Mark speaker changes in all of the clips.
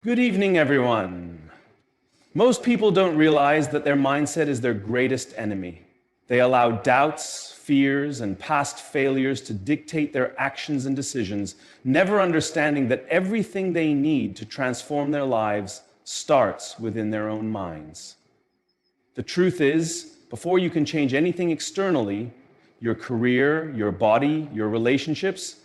Speaker 1: Good evening, everyone. Most people don't realize that their mindset is their greatest enemy. They allow doubts, fears, and past failures to dictate their actions and decisions, never understanding that everything they need to transform their lives starts within their own minds. The truth is, before you can change anything externally, your career, your body, your relationships,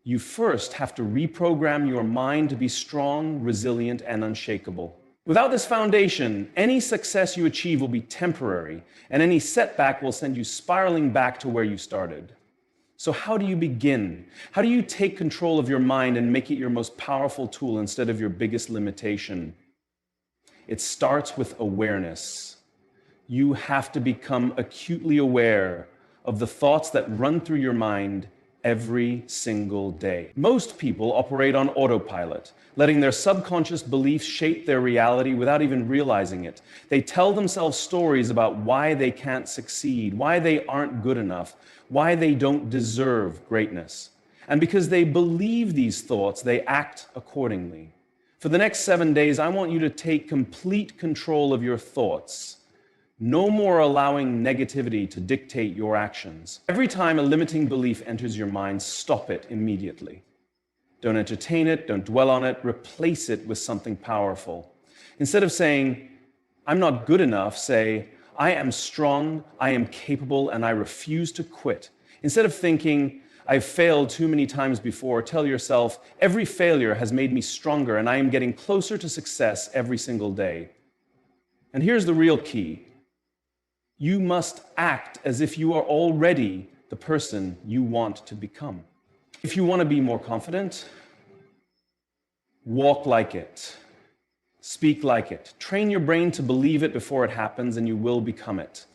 Speaker 1: you first have to reprogram your mind to be strong, resilient, and unshakable. Without this foundation, any success you achieve will be temporary, and any setback will send you spiraling back to where you started. So how do you begin? How do you take control of your mind and make it your most powerful tool instead of your biggest limitation? It starts with awareness. You have to become acutely aware of the thoughts that run through your mind every single day. Most people operate on autopilot, letting their subconscious beliefs shape their reality without even realizing it. They tell themselves stories about why they can't succeed, why they aren't good enough, why they don't deserve greatness. And because they believe these thoughts, they act accordingly. For the next 7 days, I want you to take complete control of your thoughts. No more allowing negativity to dictate your actions. Every time a limiting belief enters your mind, stop it immediately. Don't entertain it, don't dwell on it, replace it with something powerful. Instead of saying, I'm not good enough, say, I am strong, I am capable, and I refuse to quit. Instead of thinking, I've failed too many times before, tell yourself, every failure has made me stronger, and I am getting closer to success every single day. And here's the real key. You must act as if you are already the person you want to become. If you want to be more confident, walk like it. Speak like it. Train your brain to believe it before it happens, and you will become it.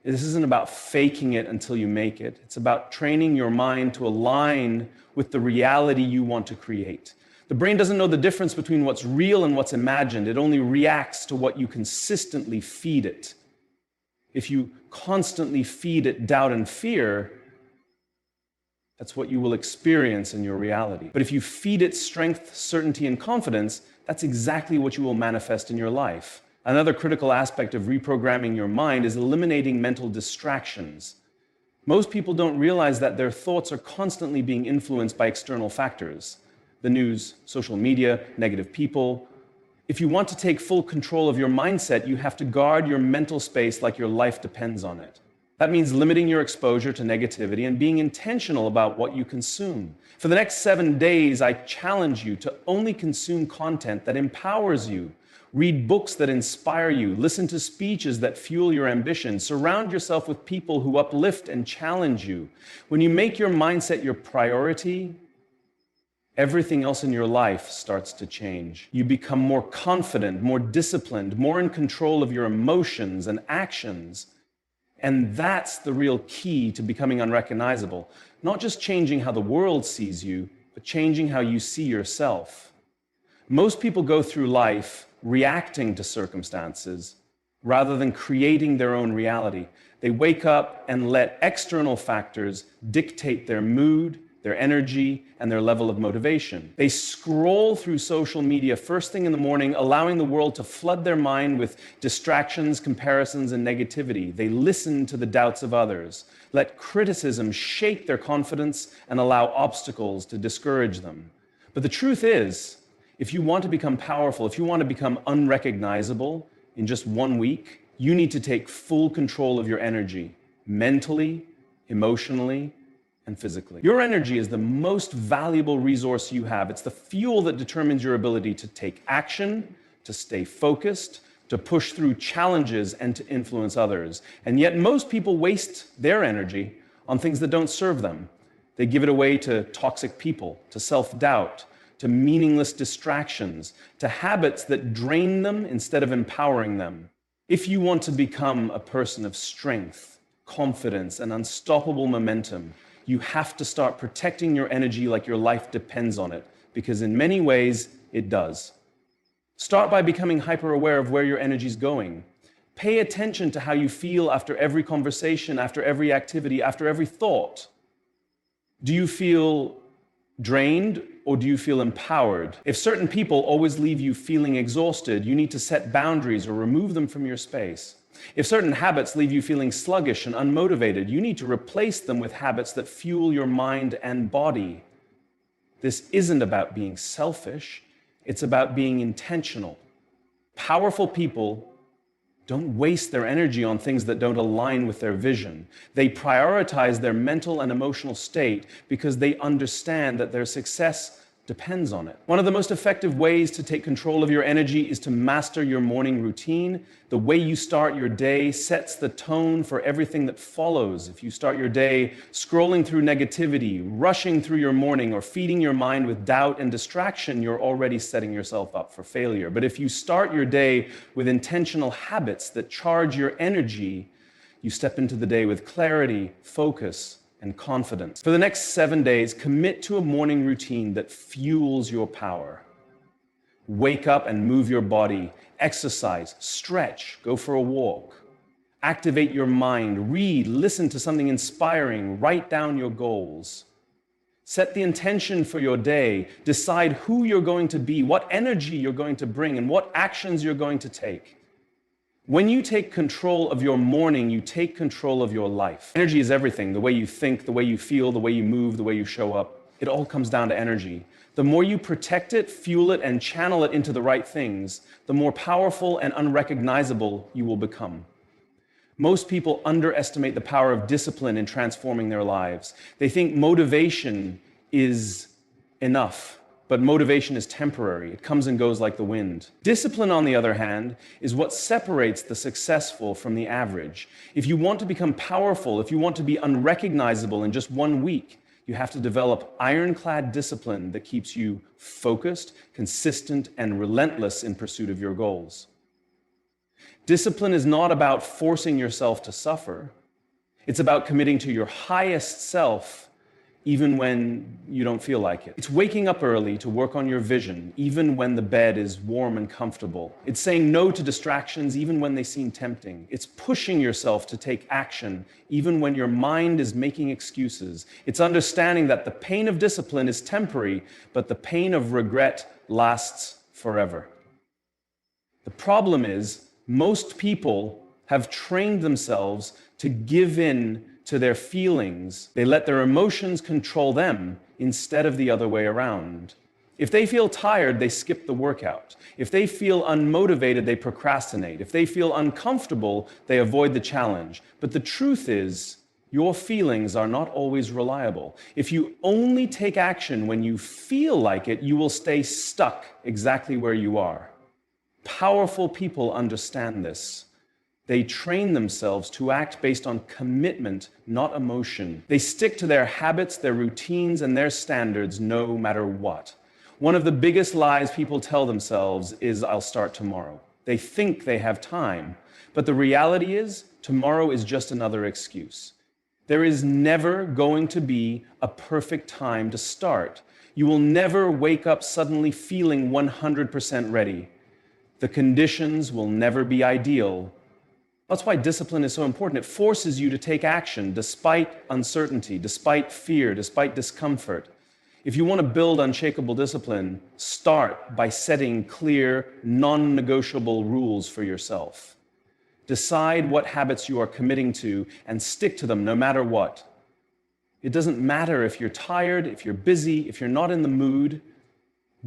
Speaker 1: This isn't about faking it until you make it. It's about training your mind to align with the reality you want to create. The brain doesn't know the difference between what's real and what's imagined. It only reacts to what you consistently feed it. If you constantly feed it doubt and fear, that's what you will experience in your reality. But if you feed it strength, certainty, and confidence, that's exactly what you will manifest in your life. Another critical aspect of reprogramming your mind is eliminating mental distractions. Most people don't realize that their thoughts are constantly being influenced by external factors. The news, social media, negative people. If you want to take full control of your mindset, you have to guard your mental space like your life depends on it. That means limiting your exposure to negativity and being intentional about what you consume. For the next 7 days, I challenge you to only consume content that empowers you. Read books that inspire you. Listen to speeches that fuel your ambition. Surround yourself with people who uplift and challenge you. When you make your mindset your priority, everything else in your life starts to change. You become more confident, more disciplined, more in control of your emotions and actions. And that's the real key to becoming unrecognizable. Not just changing how the world sees you, but changing how you see yourself. Most people go through life reacting to circumstances rather than creating their own reality. They wake up and let external factors dictate their mood, their energy, and their level of motivation. They scroll through social media first thing in the morning, allowing the world to flood their mind with distractions, comparisons, and negativity. They listen to the doubts of others, let criticism shake their confidence, and allow obstacles to discourage them. But the truth is, if you want to become powerful, if you want to become unrecognizable in just 1 week, you need to take full control of your energy, mentally, emotionally, and physically. Your energy is the most valuable resource you have. It's the fuel that determines your ability to take action, to stay focused, to push through challenges, and to influence others. And yet most people waste their energy on things that don't serve them. They give it away to toxic people, to self-doubt, to meaningless distractions, to habits that drain them instead of empowering them. If you want to become a person of strength, confidence, and unstoppable momentum, you have to start protecting your energy like your life depends on it, because in many ways, it does. Start by becoming hyper-aware of where your energy is going. Pay attention to how you feel after every conversation, after every activity, after every thought. Do you feel drained or do you feel empowered? If certain people always leave you feeling exhausted, you need to set boundaries or remove them from your space. If certain habits leave you feeling sluggish and unmotivated, you need to replace them with habits that fuel your mind and body. This isn't about being selfish, it's about being intentional. Powerful people don't waste their energy on things that don't align with their vision. They prioritize their mental and emotional state because they understand that their success depends on it. One of the most effective ways to take control of your energy is to master your morning routine. The way you start your day sets the tone for everything that follows. If you start your day scrolling through negativity, rushing through your morning, or feeding your mind with doubt and distraction, you're already setting yourself up for failure. But if you start your day with intentional habits that charge your energy, you step into the day with clarity, focus, and confidence. For the next 7 days, commit to a morning routine that fuels your power. Wake up and move your body, exercise, stretch, go for a walk. Activate your mind, read, listen to something inspiring, write down your goals. Set the intention for your day, decide who you're going to be, what energy you're going to bring, and what actions you're going to take. When you take control of your morning, you take control of your life. Energy is everything. The way you think, the way you feel, the way you move, the way you show up. It all comes down to energy. The more you protect it, fuel it, and channel it into the right things, the more powerful and unrecognizable you will become. Most people underestimate the power of discipline in transforming their lives. They think motivation is enough. But motivation is temporary. It comes and goes like the wind. Discipline, on the other hand, is what separates the successful from the average. If you want to become powerful, if you want to be unrecognizable in just 1 week, you have to develop ironclad discipline that keeps you focused, consistent, and relentless in pursuit of your goals. Discipline is not about forcing yourself to suffer. It's about committing to your highest self even when you don't feel like it. It's waking up early to work on your vision, even when the bed is warm and comfortable. It's saying no to distractions, even when they seem tempting. It's pushing yourself to take action, even when your mind is making excuses. It's understanding that the pain of discipline is temporary, but the pain of regret lasts forever. The problem is, most people have trained themselves to give in to their feelings. They let their emotions control them instead of the other way around. If they feel tired, they skip the workout. If they feel unmotivated, they procrastinate. If they feel uncomfortable, they avoid the challenge. But the truth is, your feelings are not always reliable. If you only take action when you feel like it, you will stay stuck exactly where you are. Powerful people understand this. They train themselves to act based on commitment, not emotion. They stick to their habits, their routines, and their standards no matter what. One of the biggest lies people tell themselves is, "I'll start tomorrow." They think they have time, but the reality is, tomorrow is just another excuse. There is never going to be a perfect time to start. You will never wake up suddenly feeling 100% ready. The conditions will never be ideal. That's why discipline is so important. It forces you to take action despite uncertainty, despite fear, despite discomfort. If you want to build unshakable discipline, start by setting clear, non-negotiable rules for yourself. Decide what habits you are committing to and stick to them no matter what. It doesn't matter if you're tired, if you're busy, if you're not in the mood.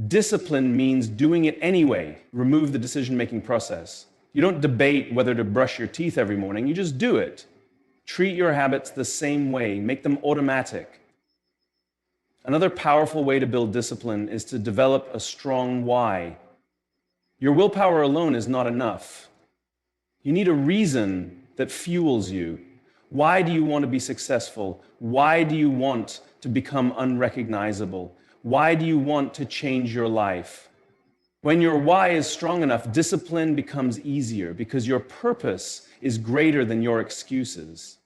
Speaker 1: Discipline means doing it anyway. Remove the decision-making process. You don't debate whether to brush your teeth every morning, you just do it. Treat your habits the same way, make them automatic. Another powerful way to build discipline is to develop a strong why. Your willpower alone is not enough. You need a reason that fuels you. Why do you want to be successful? Why do you want to become unrecognizable? Why do you want to change your life? When your why is strong enough, discipline becomes easier because your purpose is greater than your excuses.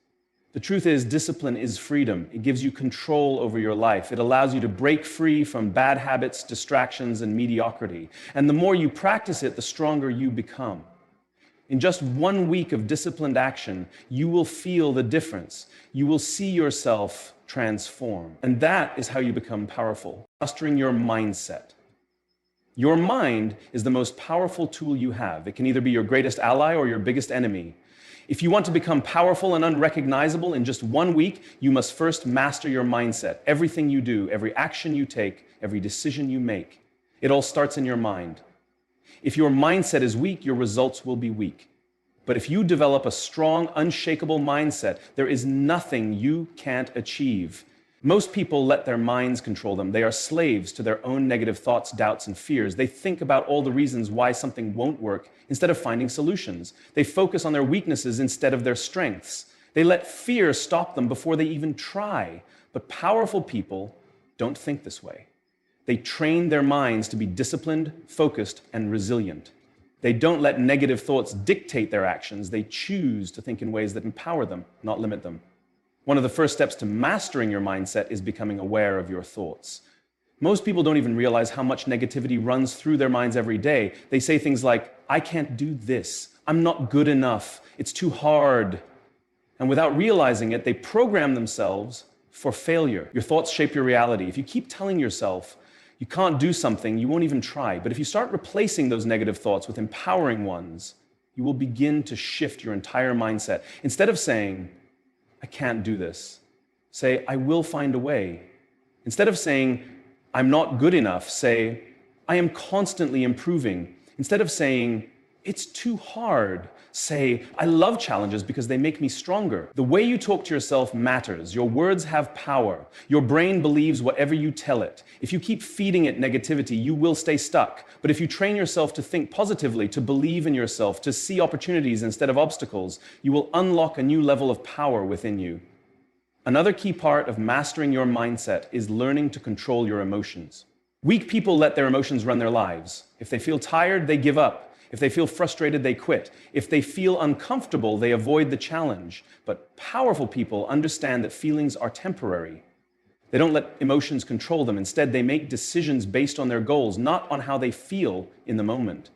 Speaker 1: The truth is, discipline is freedom. It gives you control over your life. It allows you to break free from bad habits, distractions, and mediocrity. And the more you practice it, the stronger you become. In just 1 week of disciplined action, you will feel the difference. You will see yourself transform. And that is how you become powerful. mastering your mindset. Your mind is the most powerful tool you have. It can either be your greatest ally or your biggest enemy. If you want to become powerful and unrecognizable in just 1 week, you must first master your mindset. Everything you do, every action you take, every decision you make, it all starts in your mind. If your mindset is weak, your results will be weak. But if you develop a strong, unshakable mindset, there is nothing you can't achieve. Most people let their minds control them. They are slaves to their own negative thoughts, doubts, and fears. They think about all the reasons why something won't work instead of finding solutions. They focus on their weaknesses instead of their strengths. They let fear stop them before they even try. But powerful people don't think this way. They train their minds to be disciplined, focused, and resilient. They don't let negative thoughts dictate their actions. They choose to think in ways that empower them, not limit them. One of the first steps to mastering your mindset is becoming aware of your thoughts. Most people don't even realize how much negativity runs through their minds every day. They say things like, I can't do this. I'm not good enough. It's too hard. And without realizing it, they program themselves for failure. Your thoughts shape your reality. If you keep telling yourself you can't do something, you won't even try. But if you start replacing those negative thoughts with empowering ones, you will begin to shift your entire mindset. Instead of saying, I can't do this, say, I will find a way. Instead of saying, I'm not good enough, say, I am constantly improving. Instead of saying, it's too hard, say, I love challenges because they make me stronger. The way you talk to yourself matters. Your words have power. Your brain believes whatever you tell it. If you keep feeding it negativity, you will stay stuck. But if you train yourself to think positively, to believe in yourself, to see opportunities instead of obstacles, you will unlock a new level of power within you. Another key part of mastering your mindset is learning to control your emotions. Weak people let their emotions run their lives. If they feel tired, they give up. If they feel frustrated, they quit. If they feel uncomfortable, they avoid the challenge. But powerful people understand that feelings are temporary. They don't let emotions control them. Instead, they make decisions based on their goals, not on how they feel in the moment.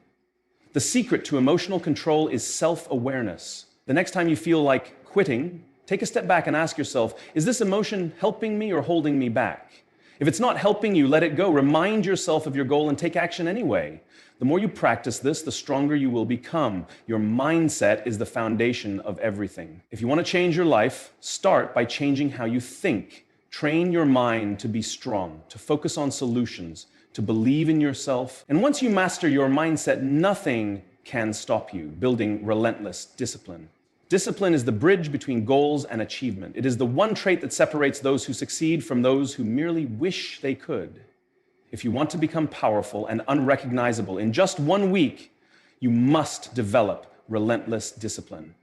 Speaker 1: The secret to emotional control is self-awareness. The next time you feel like quitting, take a step back and ask yourself, is this emotion helping me or holding me back? If it's not helping you, let it go. Remind yourself of your goal and take action anyway. The more you practice this, the stronger you will become. Your mindset is the foundation of everything. If you want to change your life, start by changing how you think. Train your mind to be strong, to focus on solutions, to believe in yourself. And once you master your mindset, nothing can stop you building relentless discipline. Discipline is the bridge between goals and achievement. It is the one trait that separates those who succeed from those who merely wish they could. If you want to become powerful and unrecognizable in just 1 week, you must develop relentless discipline.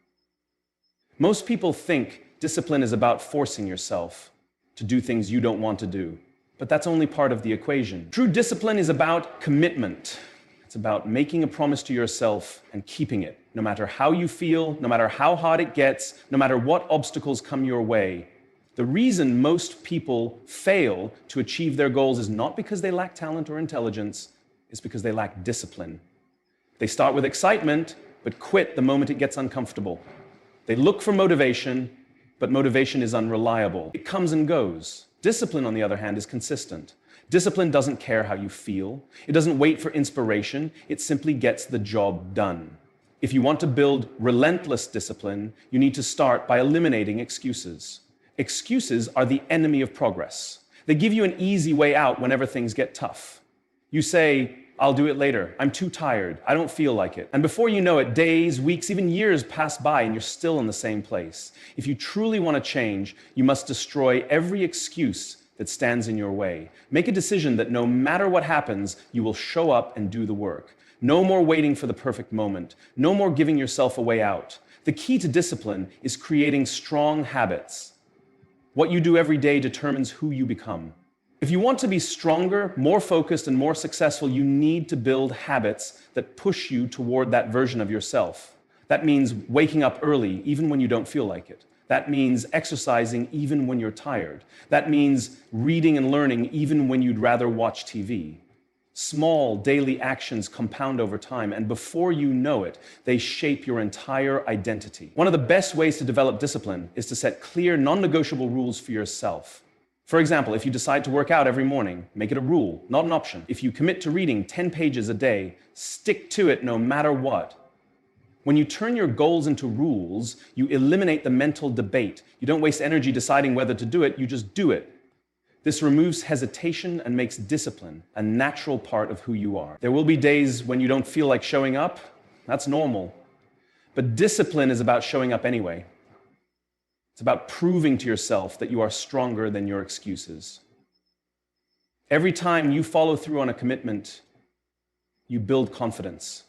Speaker 1: Most people think discipline is about forcing yourself to do things you don't want to do, but that's only part of the equation. True discipline is about commitment. It's about making a promise to yourself and keeping it, no matter how you feel, no matter how hard it gets, no matter what obstacles come your way. The reason most people fail to achieve their goals is not because they lack talent or intelligence, it's because they lack discipline. They start with excitement, but quit the moment it gets uncomfortable. They look for motivation, but motivation is unreliable. It comes and goes. Discipline, on the other hand, is consistent. Discipline doesn't care how you feel. It doesn't wait for inspiration. It simply gets the job done. If you want to build relentless discipline, you need to start by eliminating excuses. Excuses are the enemy of progress. They give you an easy way out whenever things get tough. You say, I'll do it later. I'm too tired. I don't feel like it. And before you know it, days, weeks, even years pass by and you're still in the same place. If you truly want to change, you must destroy every excuse that stands in your way. Make a decision that no matter what happens, you will show up and do the work. No more waiting for the perfect moment. No more giving yourself a way out. The key to discipline is creating strong habits. What you do every day determines who you become. If you want to be stronger, more focused, and more successful, you need to build habits that push you toward that version of yourself. That means waking up early, even when you don't feel like it. That means exercising even when you're tired. That means reading and learning even when you'd rather watch TV. Small daily actions compound over time, and before you know it, they shape your entire identity. One of the best ways to develop discipline is to set clear, non-negotiable rules for yourself. For example, if you decide to work out every morning, make it a rule, not an option. If you commit to reading 10 pages a day, stick to it no matter what. When you turn your goals into rules, you eliminate the mental debate. You don't waste energy deciding whether to do it, you just do it. This removes hesitation and makes discipline a natural part of who you are. There will be days when you don't feel like showing up. That's normal. But discipline is about showing up anyway. It's about proving to yourself that you are stronger than your excuses. Every time you follow through on a commitment, you build confidence.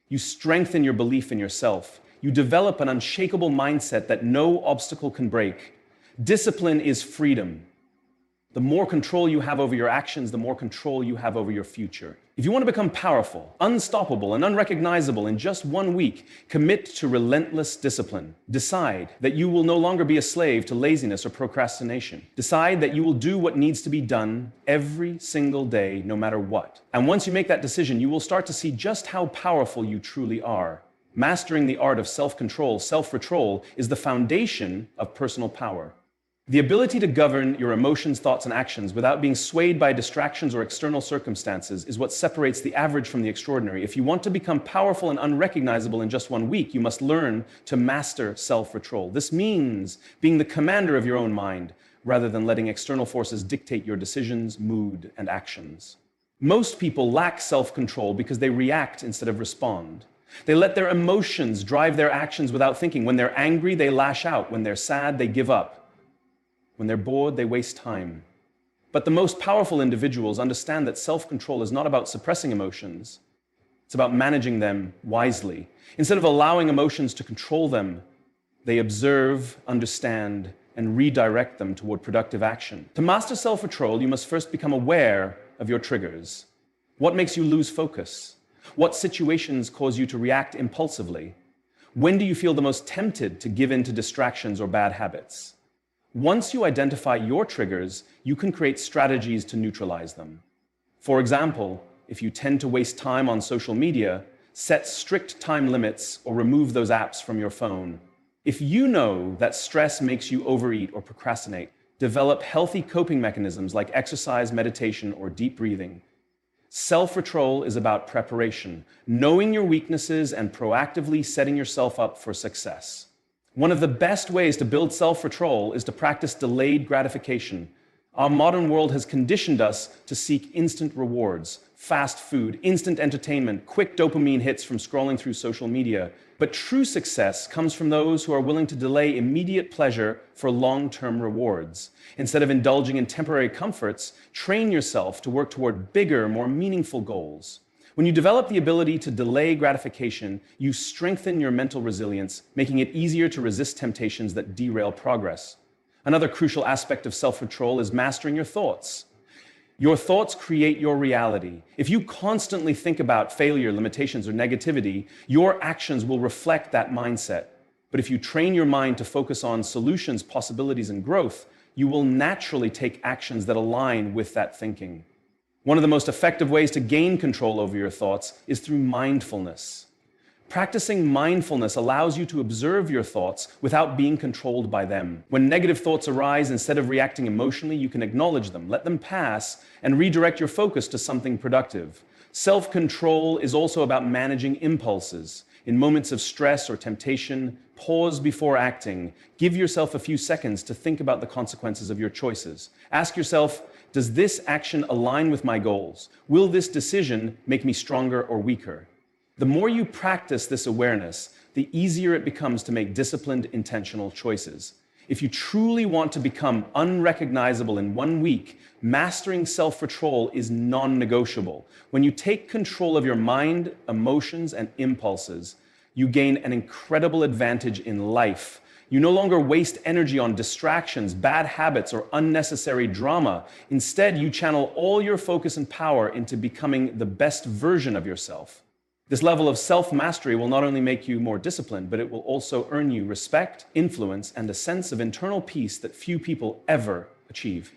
Speaker 1: You strengthen your belief in yourself. You develop an unshakable mindset that no obstacle can break. Discipline is freedom. The more control you have over your actions, the more control you have over your future. If you want to become powerful, unstoppable, and unrecognizable in just 1 week, commit to relentless discipline. Decide that you will no longer be a slave to laziness or procrastination. Decide that you will do what needs to be done every single day, no matter what. And once you make that decision, you will start to see just how powerful you truly are. Mastering the art of self-control, self-control, is the foundation of personal power. The ability to govern your emotions, thoughts, and actions without being swayed by distractions or external circumstances is what separates the average from the extraordinary. If you want to become powerful and unrecognizable in just 1 week, you must learn to master self-control. This means being the commander of your own mind, rather than letting external forces dictate your decisions, mood, and actions. Most people lack self-control because they react instead of respond. They let their emotions drive their actions without thinking. When they're angry, they lash out. When they're sad, they give up. When they're bored, they waste time. But the most powerful individuals understand that self-control is not about suppressing emotions. It's about managing them wisely. Instead of allowing emotions to control them, they observe, understand, and redirect them toward productive action. To master self-control, you must first become aware of your triggers. What makes you lose focus? What situations cause you to react impulsively? When do you feel the most tempted to give in to distractions or bad habits? Once you identify your triggers, you can create strategies to neutralize them. For example, if you tend to waste time on social media, set strict time limits or remove those apps from your phone. If you know that stress makes you overeat or procrastinate, develop healthy coping mechanisms like exercise, meditation, or deep breathing. Self-control is about preparation, knowing your weaknesses and proactively setting yourself up for success. One of the best ways to build self-control is to practice delayed gratification. Our modern world has conditioned us to seek instant rewards, fast food, instant entertainment, quick dopamine hits from scrolling through social media. But true success comes from those who are willing to delay immediate pleasure for long-term rewards. Instead of indulging in temporary comforts, train yourself to work toward bigger, more meaningful goals. When you develop the ability to delay gratification, you strengthen your mental resilience, making it easier to resist temptations that derail progress. Another crucial aspect of self-control is mastering your thoughts. Your thoughts create your reality. If you constantly think about failure, limitations, or negativity, your actions will reflect that mindset. But if you train your mind to focus on solutions, possibilities, and growth, you will naturally take actions that align with that thinking. One of the most effective ways to gain control over your thoughts is through mindfulness. Practicing mindfulness allows you to observe your thoughts without being controlled by them. When negative thoughts arise, instead of reacting emotionally, you can acknowledge them, let them pass, and redirect your focus to something productive. Self-control is also about managing impulses. In moments of stress or temptation, pause before acting. Give yourself a few seconds to think about the consequences of your choices. Ask yourself, does this action align with my goals? Will this decision make me stronger or weaker? The more you practice this awareness, the easier it becomes to make disciplined, intentional choices. If you truly want to become unrecognizable in 1 week, mastering self-control is non-negotiable. When you take control of your mind, emotions, and impulses, you gain an incredible advantage in life. You no longer waste energy on distractions, bad habits, or unnecessary drama. Instead, you channel all your focus and power into becoming the best version of yourself. This level of self-mastery will not only make you more disciplined, but it will also earn you respect, influence, and a sense of internal peace that few people ever achieve.